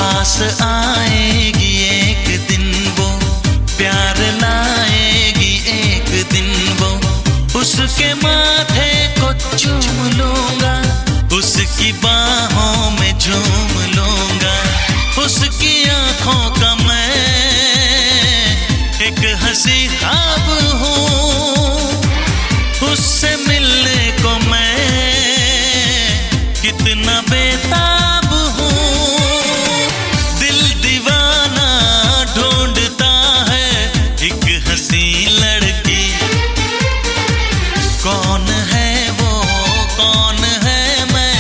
पास आएगी एक दिन वो, प्यार लाएगी एक दिन वो। उसके माथे को चूम लूंगा, उसकी बाहों में झूम लूंगा। उसकी आंखों का मैं एक हंसी ख्वाब हूँ, उससे मिलने को मैं कितना बेताब हूँ। दिल दीवाना ढूंढता है एक हंसी लड़की। कौन है वो, कौन है मैं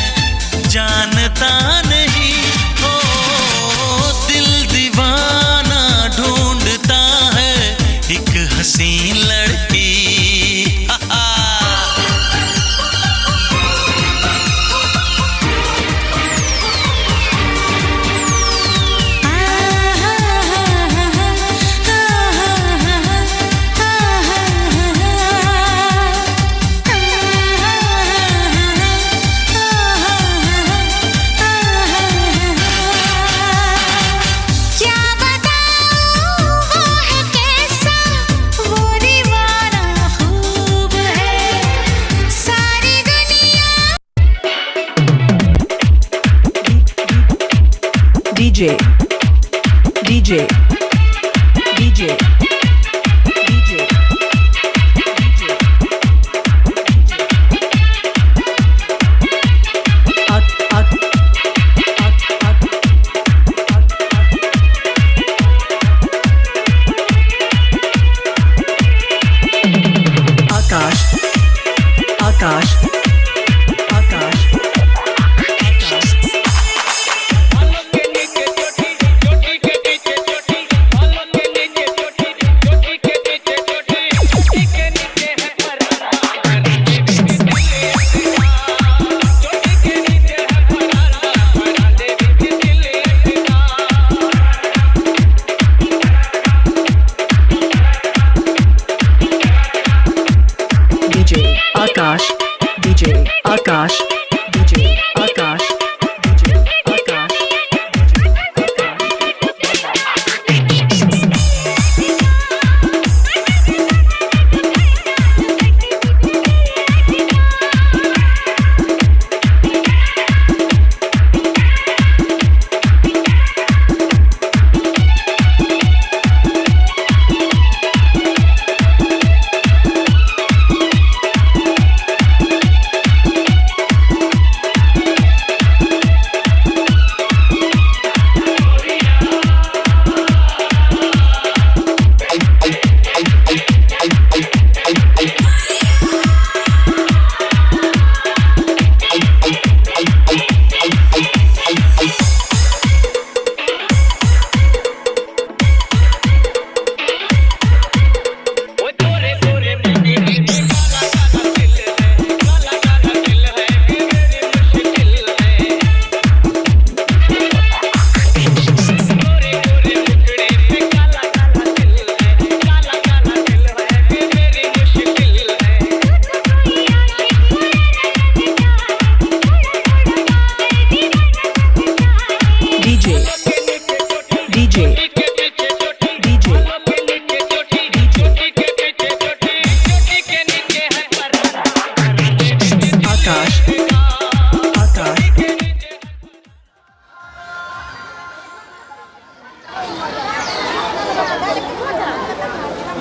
जानता नहीं। ओ दिल दीवाना ढूंढता है एक हंसी लड़की। DJ DJ DJ DJ Akash Akash Akash Akash DJ Akash DJ Akash DJ Akash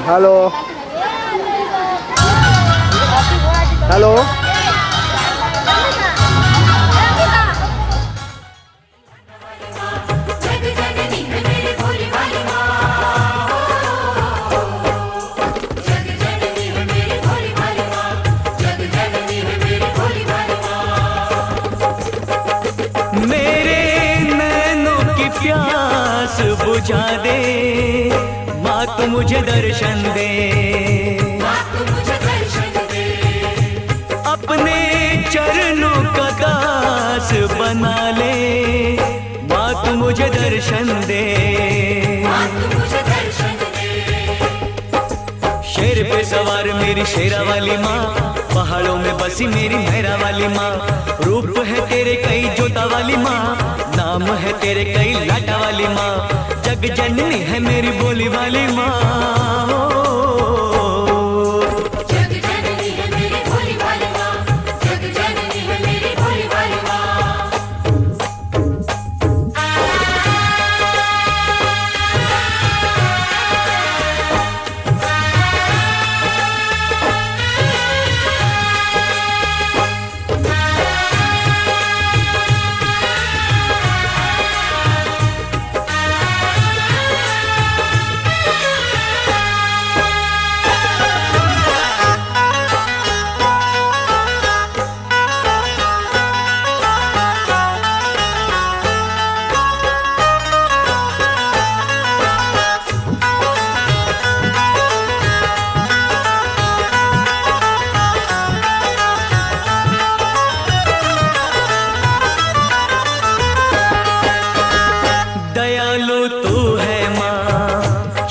hello hello मेरे नैनों की प्यास बुझा दे, माँ तू मुझे दर्शन दे। अपने चरणों का दास बना ले, माँ तू मुझे दर्शन दे। शेर पे सवार मेरी शेरा वाली माँ, पहाड़ों में बसी मेरी मेहरा वाली माँ। रूप है तेरे कई जोता वाली माँ, नाम है तेरे कई लाटा वाली माँ, जग जननी है मेरी बोली वाली माँ। जग जननी है मेरी भोली भाली माँ, जग जननी है मेरी भोली भाली माँ।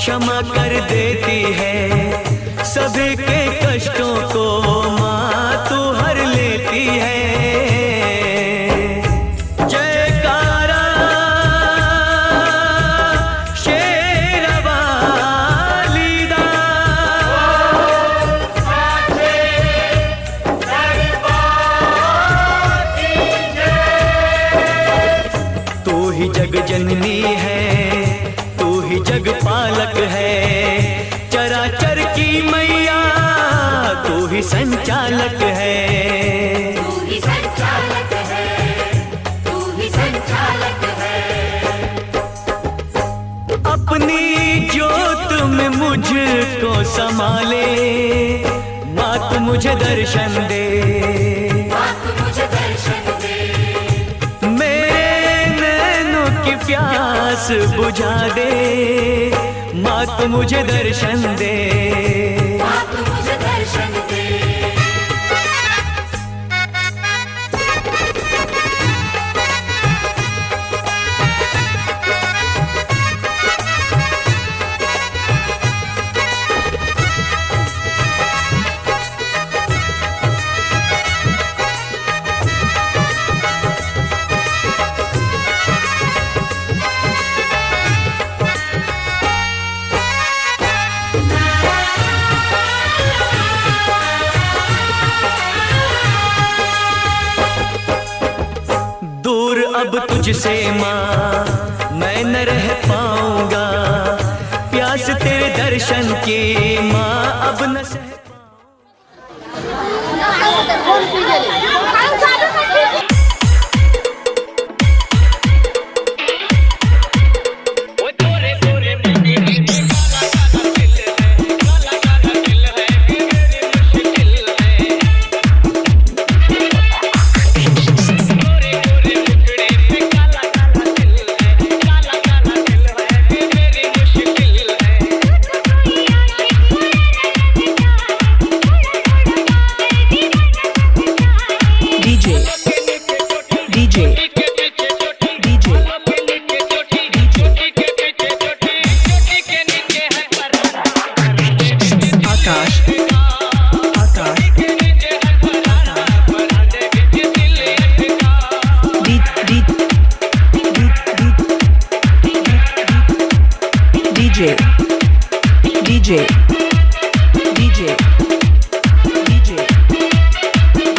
क्षमा कर देती है सभी के कष्टों को माँ, तू हर लेती है। जयकारा शेरवाली दा, तू ही जग जननी है, जग पालक है, चराचर की मैया तू ही संचालक है। तू ही संचालक है, तू ही संचालक है। अपनी जोत में मुझको संभाले माँ, तू मुझे दर्शन दे, माँ तू मुझे दर्शन दे। मेरे नैनों की प्यास बुझा दे माँ, तू मुझे दर्शन दे, माँ तू मुझे दर्शन दे। अब तुझसे माँ मैं न रह पाऊंगा, प्यास तेरे दर्शन की माँ अब न सह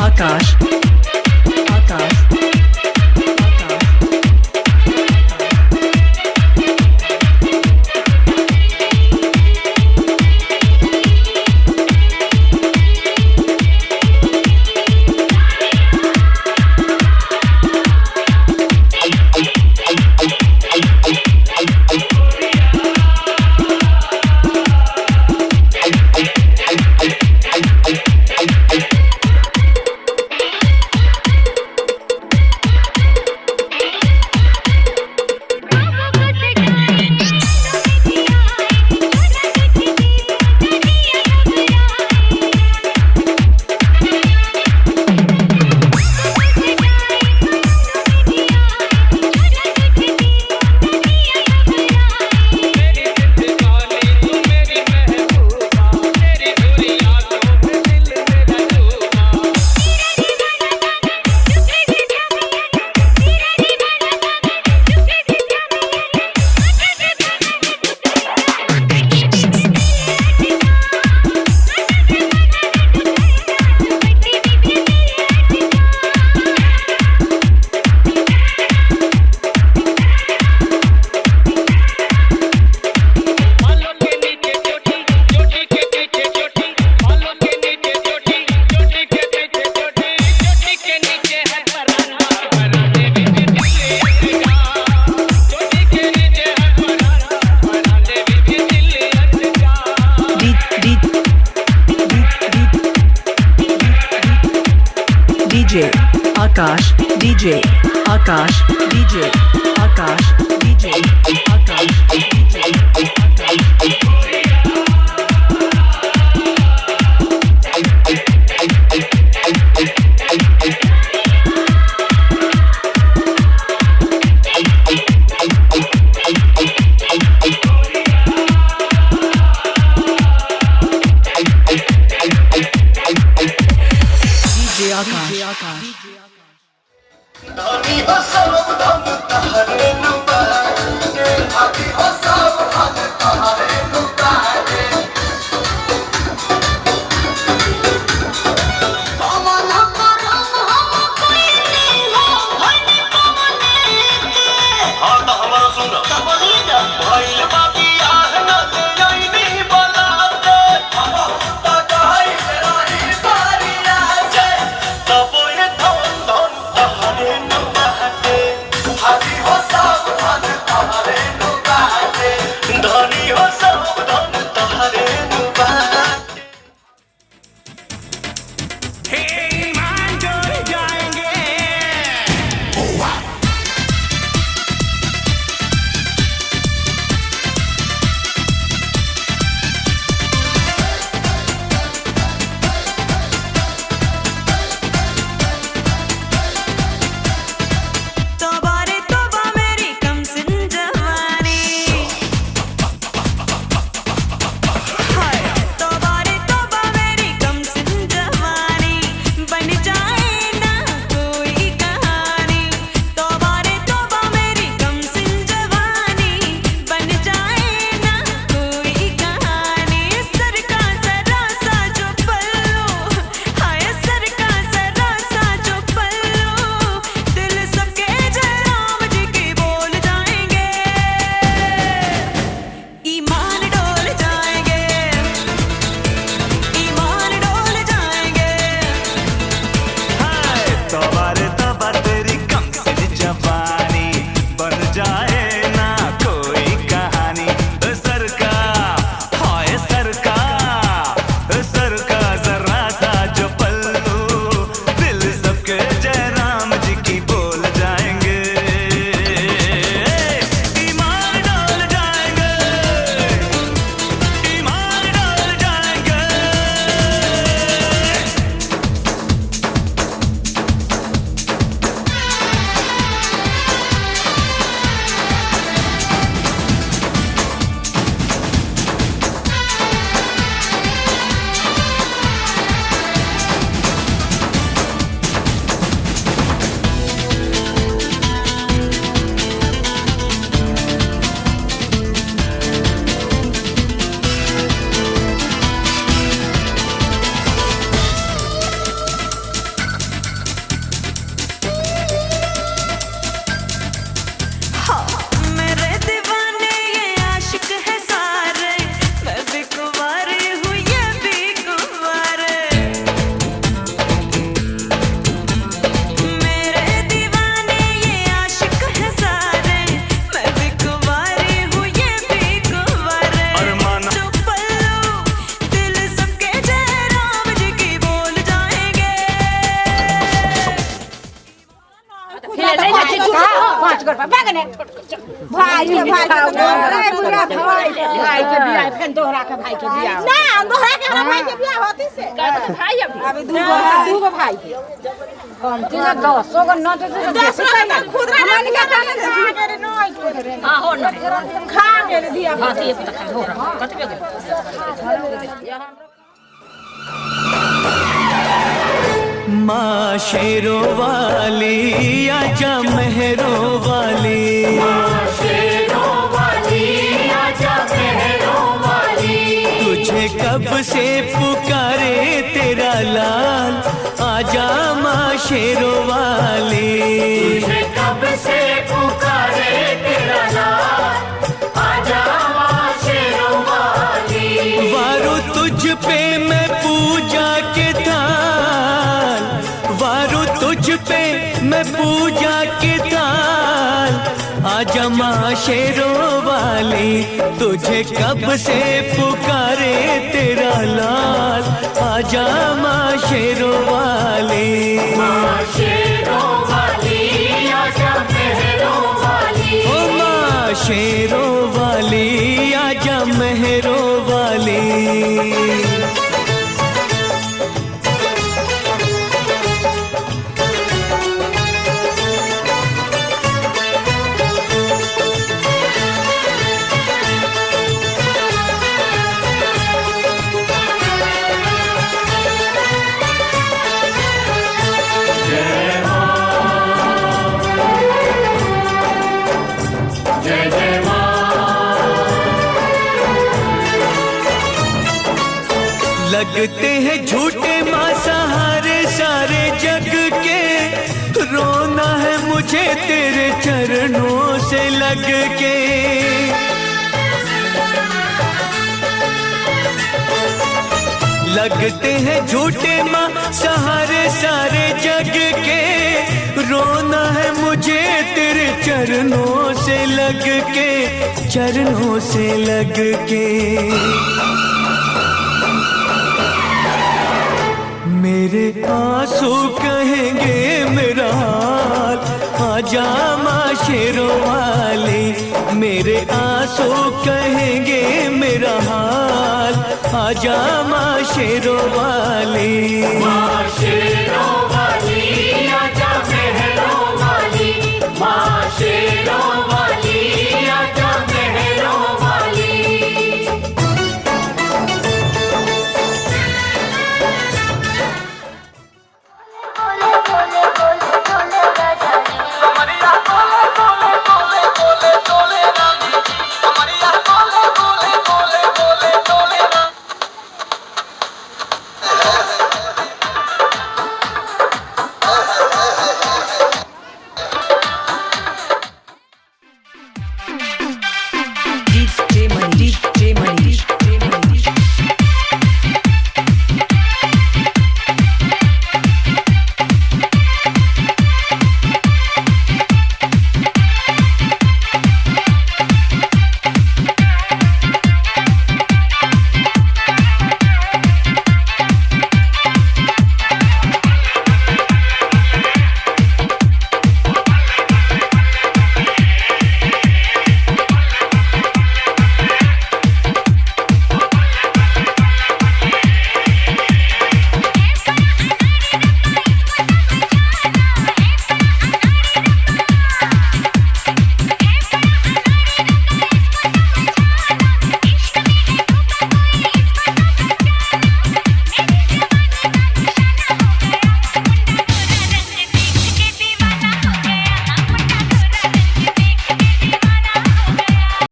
आकाश Akash, DJ, Akash, DJ, Akash, DJ, Akash, DJ, Akash. भाई के भाई के बुरा भाई के बियाह फेन दोहरा के भाई के बियाह ना दोहरा के हमरा भाई के बियाह होती से भाई अभी दू गो भाई के हम तीन 10 गो न तो 10 का खुद हमन के काने खा के रे नय हां हो न खा के रे दिया हां ये पता खा हो कतबे गए माँ शेरों वाली आजा मेहरों वाली, माँ शेरों वाली आजा मेहरों वाली, तुझे कब से पुकारे तेरा लाल आजा माँ शेरों वाली, तुझे कब से पुकारे तेरा लाल आजा माँ शेरों वाली, वारो तुझ पे मैं पूजा के थाल, वारो तुझ पे मैं पूजा के थाल आजा माँ शेरों वाली, तुझे कब से पुकारे तेरा लाल, आजा माँ शेरों वाली। माँ शेरों वाली आजा मेहरों वाली, ओ माँ शेरों वाली आजा मेहरों वाली। लगते हैं झूठे माँ सहारे सारे जग के, रोना है मुझे तेरे चरणों से लग के। लगते हैं झूठे माँ सहारे सारे जग के, रोना है मुझे तेरे चरणों से लग के, चरणों से लग के। मेरे आंसू कहेंगे मेरा हाल, आजा माँ शेरों वाली। मेरे आंसू कहेंगे मेरा हाल, आजा माँ शेरों वाली। माँ शेरों वाली आजा मेहरों वाली, माँ शेरों